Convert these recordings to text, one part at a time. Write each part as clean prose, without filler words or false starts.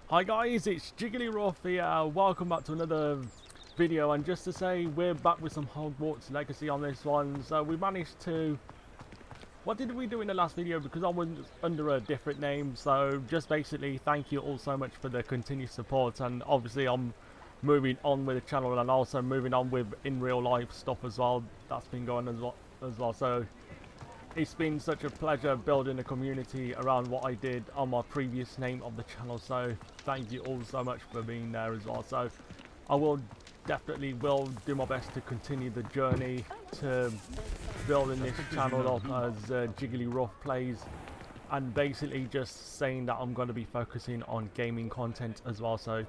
Hi guys, it's Jiggly Ruff here. Welcome back to another video, and just to say we're back with some Hogwarts Legacy on this one. So we managed to... What did we do in the last video? Because I was under a different name, so just basically thank you all so much for the continued support, and obviously I'm moving on with the channel and also moving on with in real life stuff as well. That's been going as well. So it's been such a pleasure building a community around what I did on my previous name of the channel, so thank you all so much for being there as well. So I will definitely do my best to continue the journey to building this channel up as Jiggly Ruff plays, and basically just saying that I'm going to be focusing on gaming content as well. So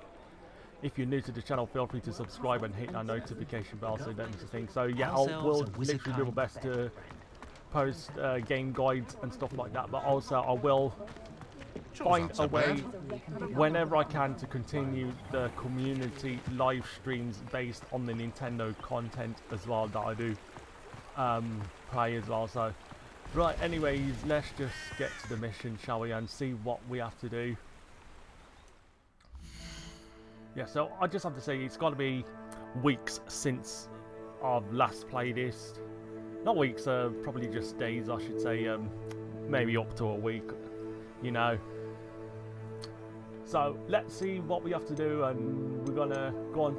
if you're new to the channel, feel free to subscribe and hit that notification bell so you don't miss a thing. So yeah, I will literally do my best to post game guides and stuff like that, but also I will find a way whenever I can to continue the community live streams based on the Nintendo content as well that I do play as well. So right, anyways, let's just get to the mission, shall we, and see what we have to do. Yeah, so I just have to say it's got to be weeks since I've last played this. Not weeks, probably just days, I should say, maybe up to a week, you know. So let's see what we have to do, and we're gonna go on.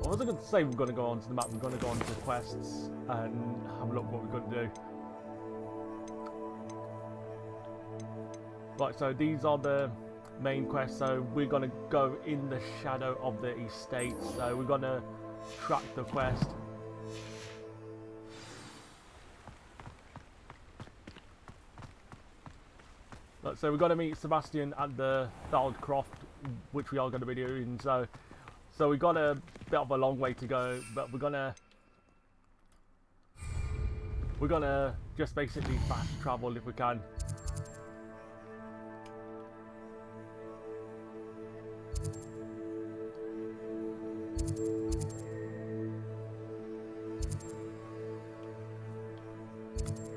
I wasn't going to say we're going to go onto the map, we're going to go onto the quests and have a look what we're going to do. Right, so these are the main quests, so we're going to go in the shadow of the estate, so we're going to track the quest. Right, so we've got to meet Sebastian at the Thald Croft, which we are going to be doing. So we've got a bit of a long way to go, but we're gonna just basically fast travel if we can.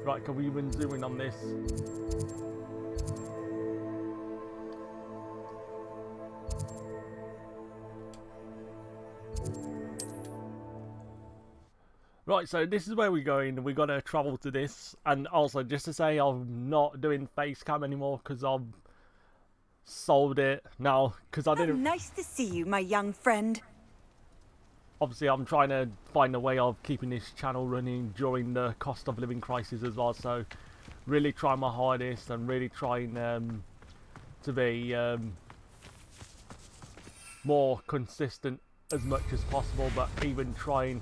Right, can we even zoom in on this? Right, so this is where we're going. We're gonna travel to this, and also just to say I'm not doing face cam anymore because I've sold it now because I didn't. Nice to see you, my young friend. Obviously, I'm trying to find a way of keeping this channel running during the cost of living crisis as well. So, really trying my hardest and really trying to be more consistent as much as possible, but even trying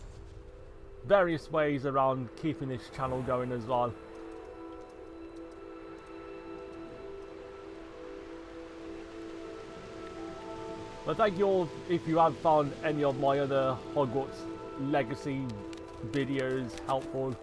various ways around keeping this channel going as well. But thank you all if you have found any of my other Hogwarts Legacy videos helpful.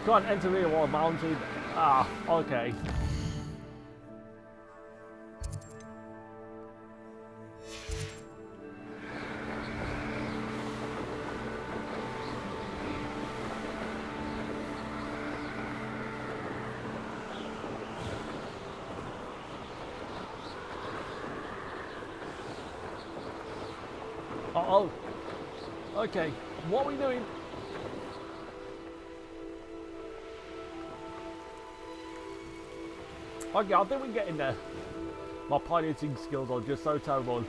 You can't enter here while mounted. Ah, okay. Uh-oh. Okay, what are we doing? Okay, I think we're getting there. My piloting skills are just so terrible.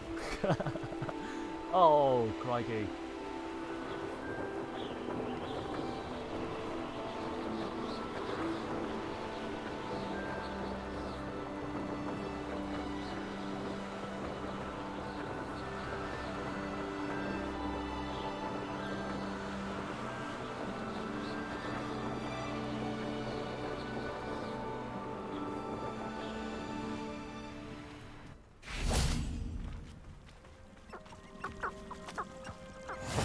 Oh, crikey.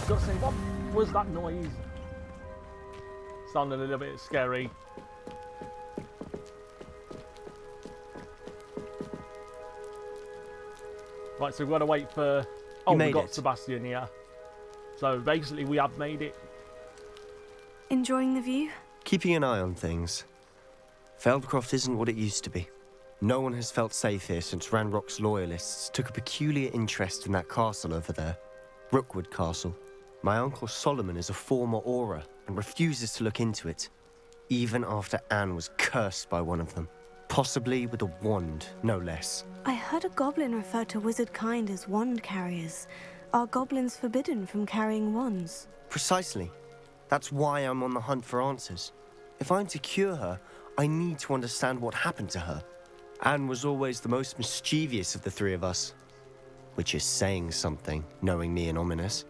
Gotta say, what was that noise? Sounded a little bit scary. Right, so we've got to wait for... Oh, we made got it. Sebastian here. So basically we have made it. Enjoying the view? Keeping an eye on things. Feldcroft isn't what it used to be. No one has felt safe here since Ranrock's loyalists took a peculiar interest in that castle over there. Rookwood Castle. My uncle Solomon is a former Auror and refuses to look into it, even after Anne was cursed by one of them. Possibly with a wand, no less. I heard a goblin refer to wizard kind as wand carriers. Are goblins forbidden from carrying wands? Precisely. That's why I'm on the hunt for answers. If I'm to cure her, I need to understand what happened to her. Anne was always the most mischievous of the three of us. Which is saying something, knowing me and Ominous.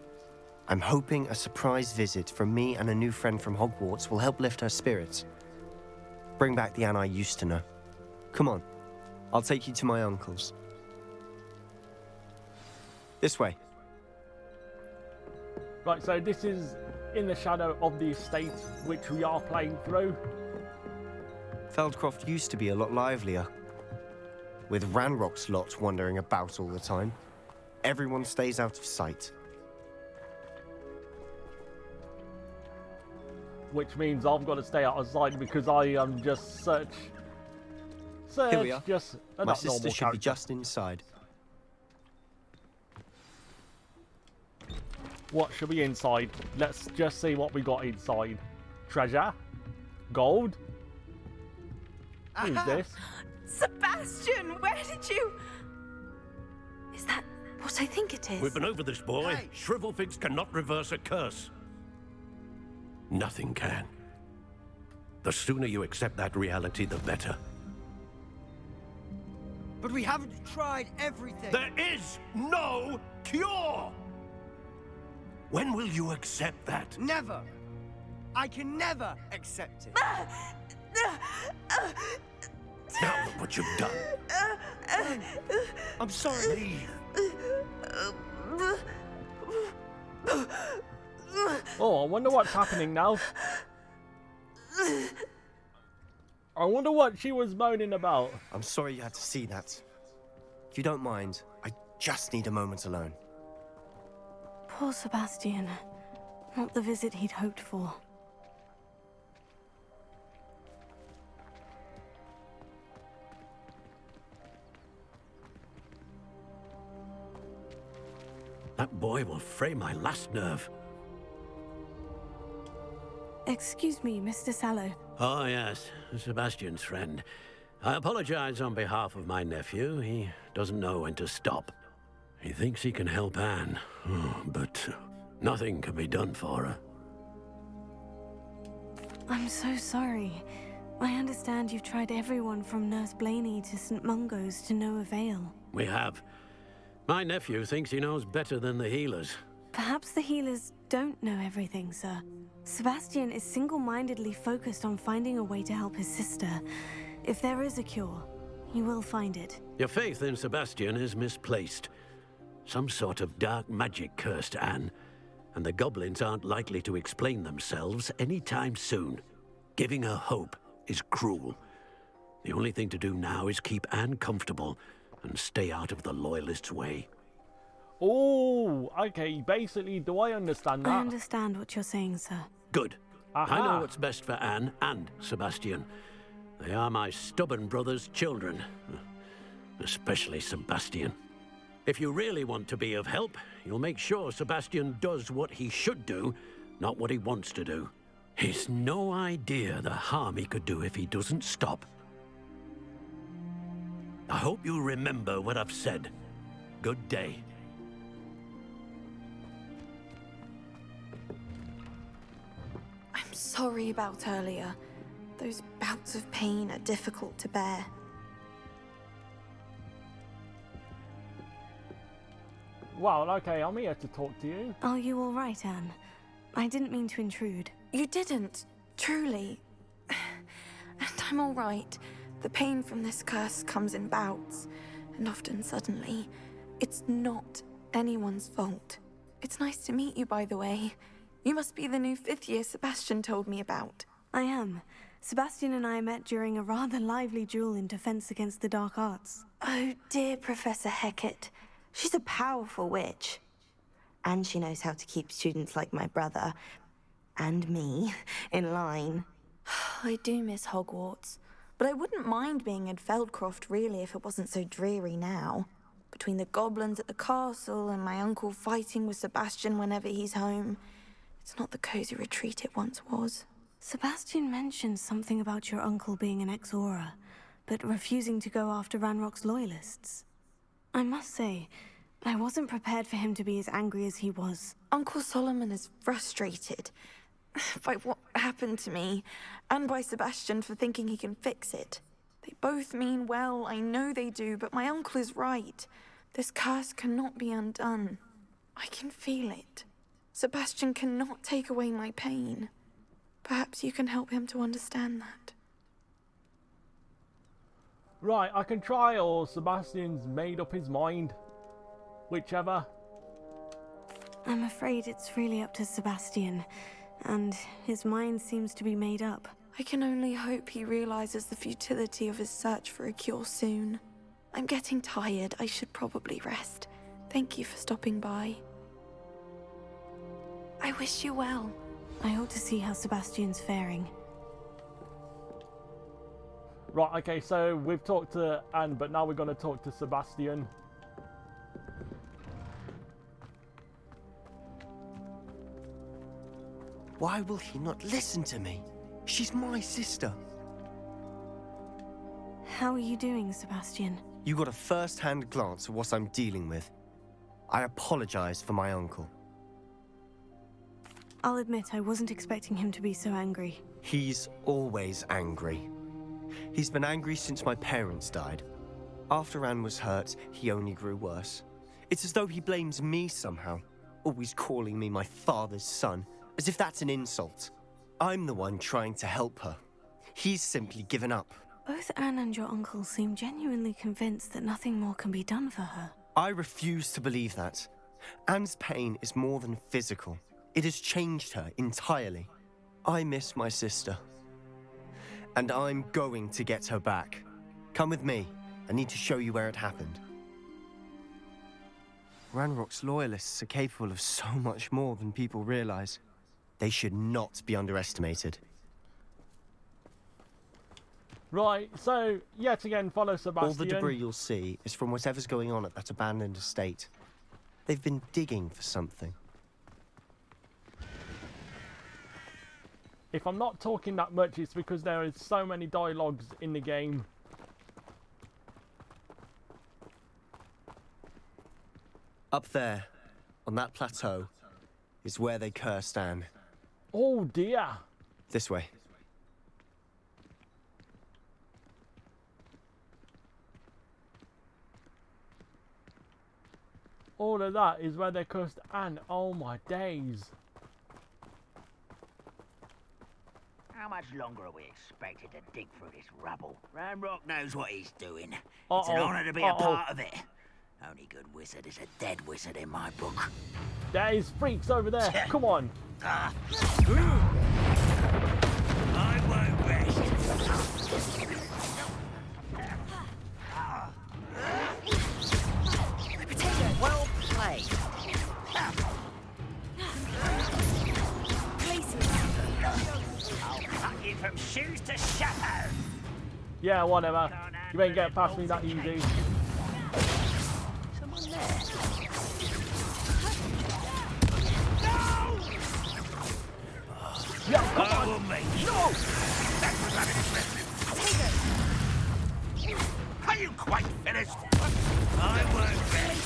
I'm hoping a surprise visit from me and a new friend from Hogwarts will help lift her spirits. Bring back the Anne I used to know. Come on, I'll take you to my uncle's. This way. Right, so this is in the shadow of the estate, which we are playing through. Feldcroft used to be a lot livelier. With Ranrock's lot wandering about all the time. Everyone stays out of sight. Which means I've got to stay out of sight because I am just search, Here we are. just a My not sister normal should character. be just inside. What should be inside? Let's just see what we got inside. Treasure? Gold? Who's this? Sebastian, where did you... Is that what I think it is? We've been over this, boy. Shrivelfigs cannot reverse a curse. Nothing can. The sooner you accept that reality, the better. But we haven't tried everything. There is no cure! When will you accept that? Never. I can never accept it. Now look what you've done. I'm sorry. Oh, I wonder what's happening now. I wonder what she was moaning about. I'm sorry you had to see that. If you don't mind, I just need a moment alone. Poor Sebastian. Not the visit he'd hoped for. That boy will fray my last nerve. Excuse me, Mr. Cellar. Oh, yes, Sebastian's friend. I apologize on behalf of my nephew. He doesn't know when to stop. He thinks he can help Anne, but nothing can be done for her. I'm so sorry. I understand you've tried everyone from Nurse Blaney to St. Mungo's to no avail. We have. My nephew thinks he knows better than the healers. Perhaps the healers don't know everything, sir. Sebastian is single-mindedly focused on finding a way to help his sister. If there is a cure, he will find it. Your faith in Sebastian is misplaced. Some sort of dark magic cursed Anne, and the goblins aren't likely to explain themselves anytime soon. Giving her hope is cruel. The only thing to do now is keep Anne comfortable and stay out of the Loyalists' way. Oh, okay. Basically, do I understand that? I understand what you're saying, sir. Good. Aha. I know what's best for Anne and Sebastian. They are my stubborn brother's children. Especially Sebastian. If you really want to be of help, you'll make sure Sebastian does what he should do, not what he wants to do. He's no idea the harm he could do if he doesn't stop. I hope you remember what I've said. Good day. I'm sorry about earlier. Those bouts of pain are difficult to bear. Well, okay, I'm here to talk to you. Are you all right, Anne? I didn't mean to intrude. You didn't, truly. And I'm all right. The pain from this curse comes in bouts, and often suddenly. It's not anyone's fault. It's nice to meet you, by the way. You must be the new 5th year Sebastian told me about. I am. Sebastian and I met during a rather lively duel in defense against the dark arts. Oh dear, Professor Hecat. She's a powerful witch. And she knows how to keep students like my brother, and me, in line. I do miss Hogwarts, but I wouldn't mind being in Feldcroft, really, if it wasn't so dreary now. Between the goblins at the castle and my uncle fighting with Sebastian whenever he's home, it's not the cozy retreat it once was. Sebastian mentioned something about your uncle being an ex-Auror, but refusing to go after Ranrock's loyalists. I must say, I wasn't prepared for him to be as angry as he was. Uncle Solomon is frustrated by what happened to me, and by Sebastian for thinking he can fix it. They both mean well, I know they do, but my uncle is right. This curse cannot be undone. I can feel it. Sebastian cannot take away my pain. Perhaps you can help him to understand that. Right, I can try, or Sebastian's made up his mind. Whichever. I'm afraid it's really up to Sebastian, and his mind seems to be made up. I can only hope he realizes the futility of his search for a cure soon. I'm getting tired. I should probably rest. Thank you for stopping by. I wish you well. I ought to see how Sebastian's faring. Right, okay, so we've talked to Anne, but now we're going to talk to Sebastian. Why will he not listen to me? She's my sister. How are you doing, Sebastian? You got a first-hand glance at what I'm dealing with. I apologize for my uncle. I'll admit I wasn't expecting him to be so angry. He's always angry. He's been angry since my parents died. After Anne was hurt, he only grew worse. It's as though he blames me somehow, always calling me my father's son, as if that's an insult. I'm the one trying to help her. He's simply given up. Both Anne and your uncle seem genuinely convinced that nothing more can be done for her. I refuse to believe that. Anne's pain is more than physical. It has changed her entirely. I miss my sister. And I'm going to get her back. Come with me. I need to show you where it happened. Ranrock's loyalists are capable of so much more than people realize. They should not be underestimated. Right, so yet again follow Sebastian. All the debris you'll see is from whatever's going on at that abandoned estate. They've been digging for something. If I'm not talking that much, it's because there is so many dialogues in the game. Up there, on that plateau, is where they cursed Anne. Oh dear. This way. All of that is where they cursed Anne. Oh my days. How much longer are we expected to dig through this rubble? Ranrock knows what he's doing. It's Uh-oh. an honor to be a part of it. Only good wizard is a dead wizard in my book. There is freaks over there. Come on. I won't rest. Well played. I'll cut you from shoes to chapeau. Yeah, whatever. You ain't getting past me that easy. Someone there. Yeah, come I on. will make you. No! Are you quite finished? I won't rest.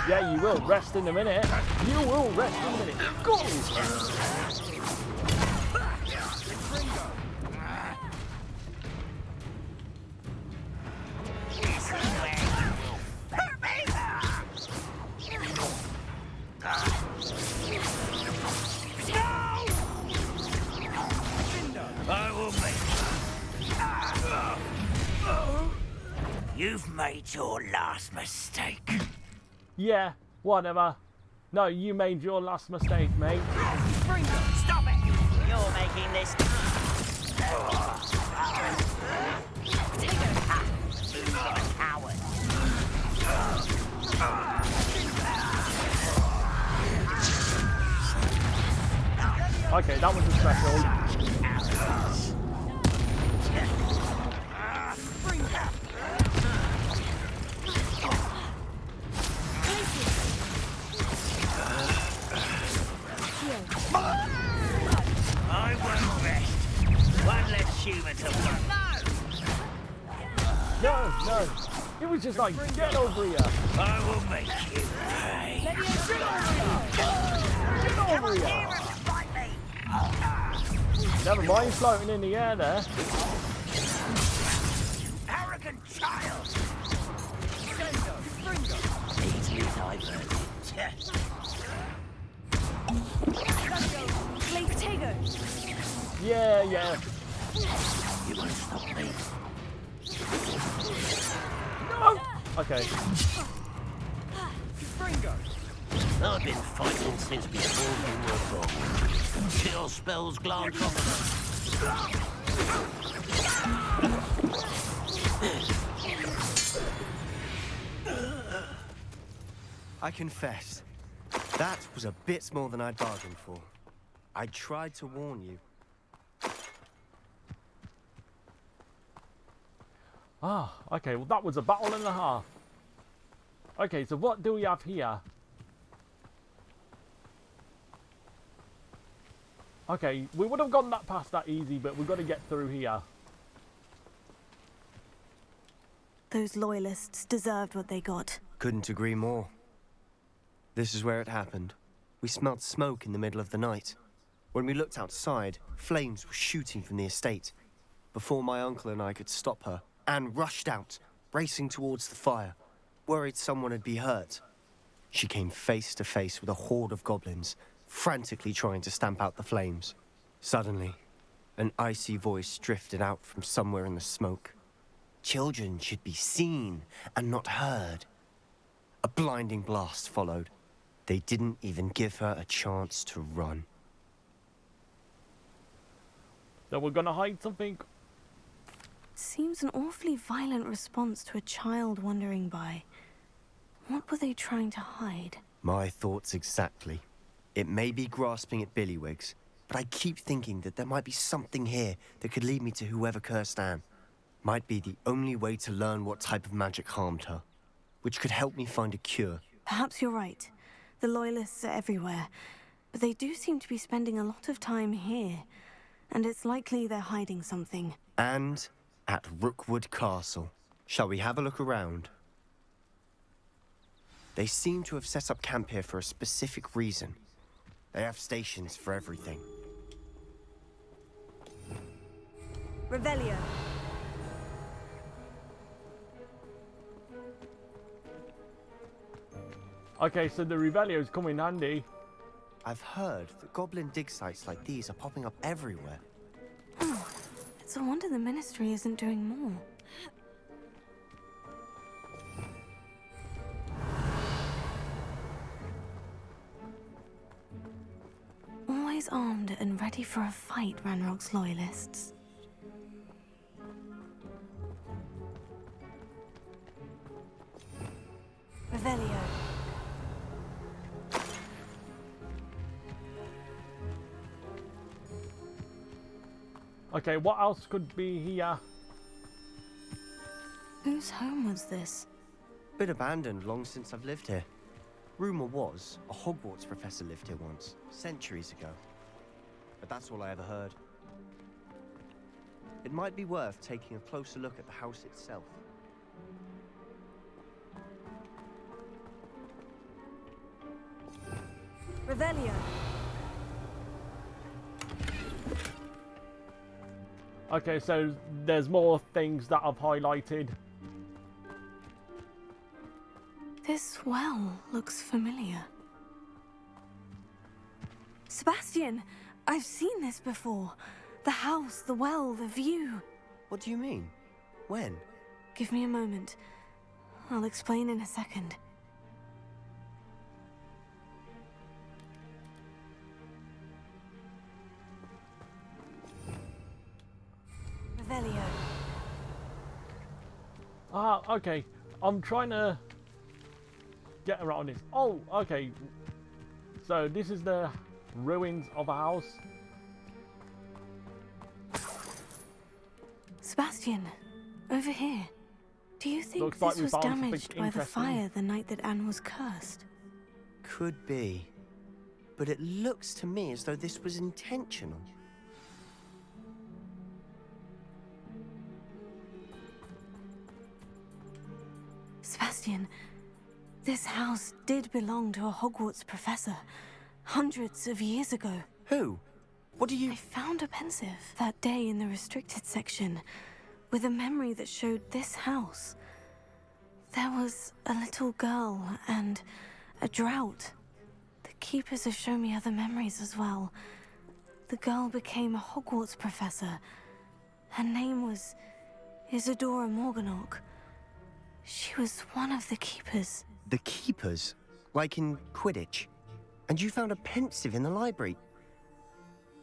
Yeah, you will rest in a minute. You will rest in a minute. Go! This is where you will hurt me. I will make you. You've made your last mistake. Yeah, whatever. No, you made your last mistake, mate. Stop it! You're making this. Coward. Okay, that was a special. I won't rest. One less human to work. No, no. It was just like, get over here. I will make you pay. Get over here. Never mind floating in the air there. Arrogant child. Easily diverted. Yeah, yeah. You won't stop me. No! Okay. I've been fighting since before you were born. Chill spells glance off I confess, that was a bit more than I'd bargained for. I tried to warn you. Ah, okay, well that was a battle and a half. Okay, so what do we have here? Okay, we would have gone that past that easy, but we've got to get through here. Those loyalists deserved what they got. Couldn't agree more. This is where it happened. We smelled smoke in the middle of the night. When we looked outside, flames were shooting from the estate. Before my uncle and I could stop her, Anne rushed out, racing towards the fire, worried someone had been hurt. She came face to face with a horde of goblins, frantically trying to stamp out the flames. Suddenly, an icy voice drifted out from somewhere in the smoke. Children should be seen and not heard. A blinding blast followed. They didn't even give her a chance to run. So we're gonna hide something. Seems an awfully violent response to a child wandering by. What were they trying to hide? My thoughts exactly. It may be grasping at Billywigs, but I keep thinking that there might be something here that could lead me to whoever cursed Anne. Might be the only way to learn what type of magic harmed her, which could help me find a cure. Perhaps you're right. The Loyalists are everywhere, but they do seem to be spending a lot of time here, and it's likely they're hiding something. And at Rookwood Castle. Shall we have a look around? They seem to have set up camp here for a specific reason. They have stations for everything. Revelio. Okay, so the Revelio's come in handy. I've heard that goblin dig sites like these are popping up everywhere. It's a wonder the Ministry isn't doing more. Always armed and ready for a fight, Ranrock's Loyalists. Revelio. Okay, what else could be here? Whose home was this? Been abandoned long since I've lived here. Rumor was a Hogwarts professor lived here once, centuries ago. But that's all I ever heard. It might be worth taking a closer look at the house itself. Revelio. Okay, so there's more things that I've highlighted. This well looks familiar. Sebastian, I've seen this before. The house, the well, the view. What do you mean? When? Give me a moment. I'll explain in a second. Revelio. Ah, okay. I'm trying to get around this. Oh, okay. So this is the ruins of a house. Sebastian, over here. Do you think Looks like this we was found something damaged by the interesting. fire the night that Anne was cursed? Could be. But it looks to me as though this was intentional. Sebastian, this house did belong to a Hogwarts professor hundreds of years ago. Who? What do you... I found a pensive that day in the restricted section with a memory that showed this house. There was a little girl and a drought. The keepers have shown me other memories as well. The girl became a Hogwarts professor. Her name was Isadora Morganach. She was one of the keepers. The keepers? Like in Quidditch? And you found a pensive in the library?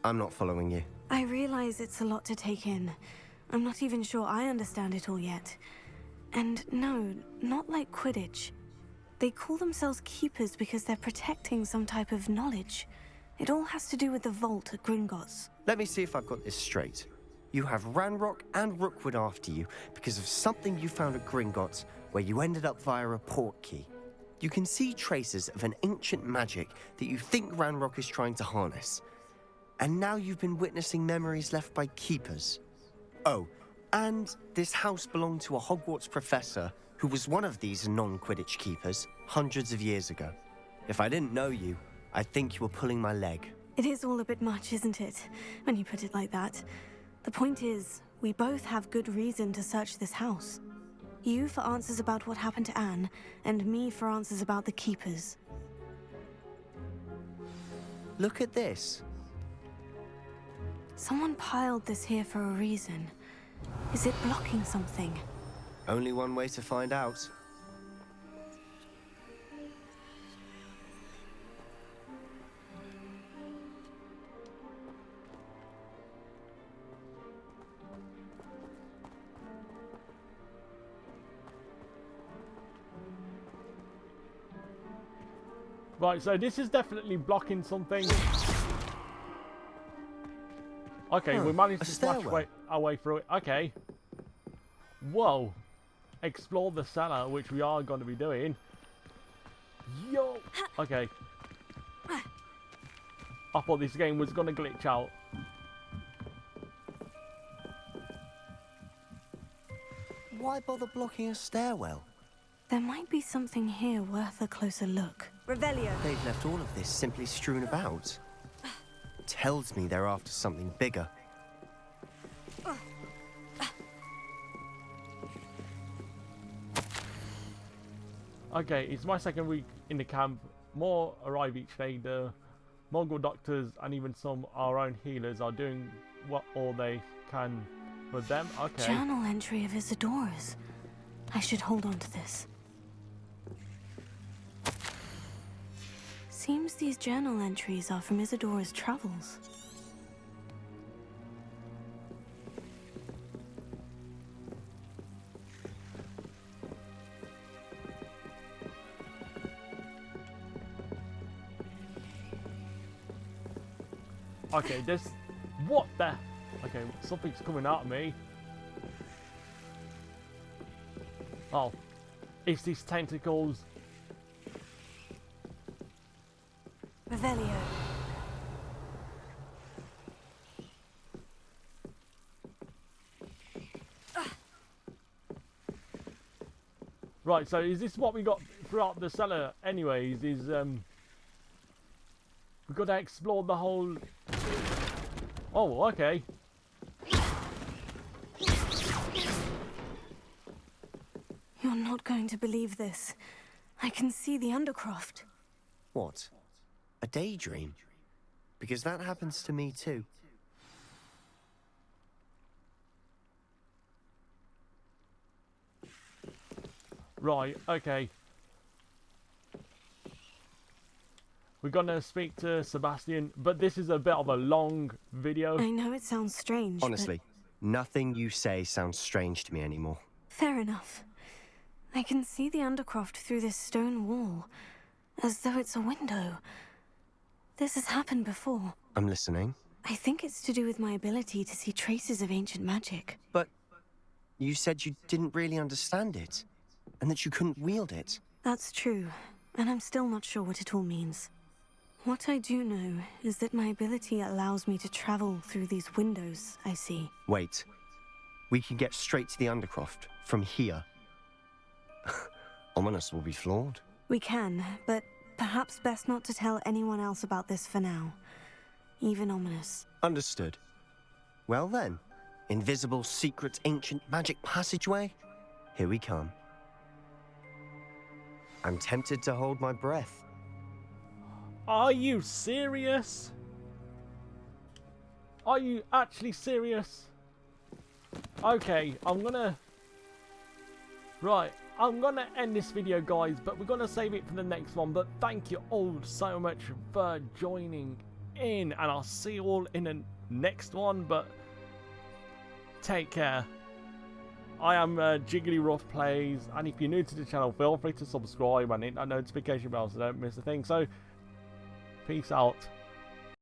I'm not following you. I realize it's a lot to take in. I'm not even sure I understand it all yet. And no, not like Quidditch. They call themselves keepers because they're protecting some type of knowledge. It all has to do with the vault at Gringotts. Let me see if I've got this straight. You have Ranrock and Rookwood after you because of something you found at Gringotts where you ended up via a Portkey. You can see traces of an ancient magic that you think Ranrock is trying to harness. And now you've been witnessing memories left by keepers. Oh, and this house belonged to a Hogwarts professor who was one of these non-Quidditch keepers hundreds of years ago. If I didn't know you, I'd think you were pulling my leg. It is all a bit much, isn't it, when you put it like that? The point is, we both have good reason to search this house. You for answers about what happened to Anne, and me for answers about the keepers. Look at this. Someone piled this here for a reason. Is it blocking something? Only one way to find out. Right, so this is definitely blocking something. Okay, we managed to smash our way through it. Okay. Whoa. Explore the cellar, which we are going to be doing. Yo. Okay. I thought this game was going to glitch out. Why bother blocking a stairwell? There might be something here worth a closer look. Revelio. They've left all of this simply strewn about. Tells me they're after something bigger. Okay, it's my second week in the camp. More arrive each day. The Mongol doctors and even some our own healers are doing what all they can for them. Okay. Journal entry of Isadora's. I should hold on to this. Seems these journal entries are from Isadora's travels. Okay, this... What the... Okay, something's coming at me. Oh. It's these tentacles. Revelio. Right, so is this what we got throughout the cellar anyways? Is, we've got to explore the whole... Oh, okay. You're not going to believe this. I can see the Undercroft. What? A daydream? Because that happens to me too. Right, okay. We're gonna speak to Sebastian, but this is a bit of a long video. I know it sounds strange, Honestly, nothing you say sounds strange to me anymore. Fair enough. I can see the Undercroft through this stone wall, as though it's a window. This has happened before. I'm listening. I think it's to do with my ability to see traces of ancient magic. But You said you didn't really understand it, and that you couldn't wield it. That's true, and I'm still not sure what it all means. What I do know is that my ability allows me to travel through these windows I see. Wait. We can get straight to the Undercroft from here. Ominous will be flawed. We can, but perhaps best not to tell anyone else about this for now. Even Ominous. Understood. Well then, invisible, secret, ancient magic passageway? Here we come. I'm tempted to hold my breath. Are you serious? Are you actually serious? Okay, I'm gonna end this video, guys, but we're gonna save it for the next one. But thank you all so much for joining in, and I'll see you all in the next one. But take care. I am Jiggly Ruff Plays, and if you're new to the channel, feel free to subscribe and hit that notification bell so don't miss a thing. So, peace out.